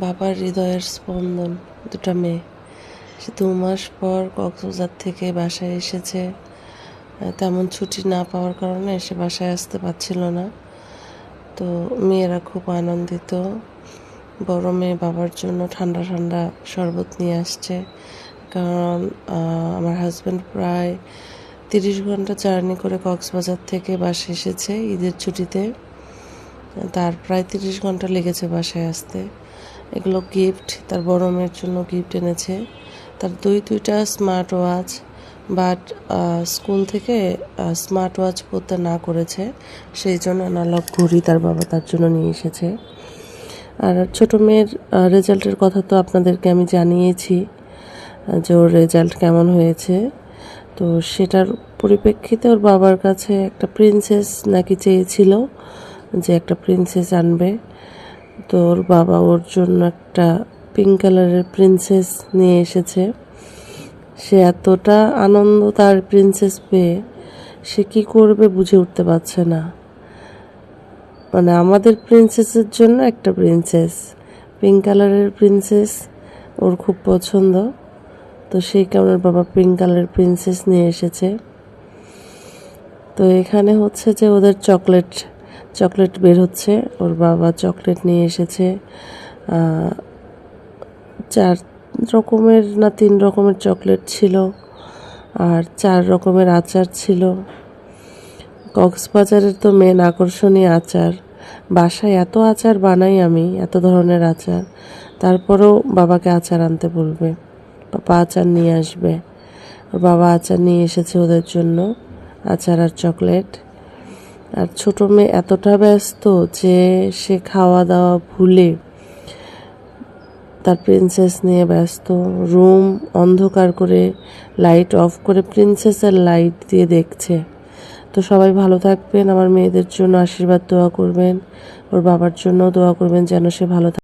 বাবার হৃদয়ের স্পন্দন, দুটা মেয়ে। সে 2 মাস পর কক্সবাজার থেকে বাসায় এসেছে। তেমন ছুটি না পাওয়ার কারণে সে বাসায় আসতে পারছিল না। তো মেয়েরা খুব আনন্দিত। বড় মেয়ে বাবার জন্য ঠান্ডা ঠান্ডা শরবত নিয়ে আসছে, কারণ আমার হাজব্যান্ড প্রায় 30 ঘন্টা জার্নি করে কক্সবাজার থেকে বাসায় এসেছে ঈদের ছুটিতে। তার প্রায় 30 ঘন্টা লেগেছে বাসায় আসতে। এগুলো গিফট, তার বড় মেয়ের জন্য গিফট এনেছে। তার দুইটা স্মার্ট ওয়াচ, বাট স্কুল থেকে স্মার্ট ওয়াচ পরতে না করেছে, সেই জন্য অ্যানালগ ঘড়ি তার বাবা তার জন্য নিয়ে এসেছে। আর ছোট মেয়ের রেজাল্টের কথা তো আপনাদেরকে আমি জানিয়েছি যে ওর রেজাল্ট কেমন হয়েছে। তো সেটার পরিপ্রেক্ষিতে ওর বাবার কাছে একটা প্রিন্সেস নাকি চেয়েছিল, যে একটা প্রিন্সেস আনবে। তো ওর বাবা ওর জন্য একটা পিঙ্ক কালারের প্রিন্সেস নিয়ে এসেছে। সে এতটা আনন্দ তার প্রিন্সেস পেয়ে, সে কি করবে বুঝে উঠতে পারছে না। মানে আমাদের প্রিন্সেসের জন্য একটা প্রিন্সেস, পিঙ্ক কালারের প্রিন্সেস ওর খুব পছন্দ। তো সেই কারণে বাবা পিঙ্ক কালারের প্রিন্সেস নিয়ে এসেছে। তো এখানে হচ্ছে যে ওদের চকলেট বের হচ্ছে। ওর বাবা চকলেট নিয়ে এসেছে 4 রকমের না 3 রকমের চকলেট ছিল, আর 4 রকমের আচার ছিল। কক্সবাজারের তো মেন আকর্ষণই আচার। বাসায় এত আচার বানাই আমি, এত ধরনের আচার, তারপরেও বাবাকে আচার আনতে বলবে, বাবা আচার নিয়ে আসবে। ওর বাবা আচার নিয়ে এসেছে ওদের জন্য, আচার আর চকলেট। আর ছোট মেয়ে এতটা ব্যস্ত যে সে খাওয়া দাওয়া ভুলে তার প্রিন্সেস নিয়ে ব্যস্ত। রুম অন্ধকার করে লাইট অফ করে প্রিন্সেসের লাইট দিয়ে দেখছে। তো সবাই ভালো থাকবেন, আমার মেয়েদের জন্য আশীর্বাদ দোয়া করবেন, ওর বাবার জন্য দোয়া করবেন যেন সে ভালো থাকে।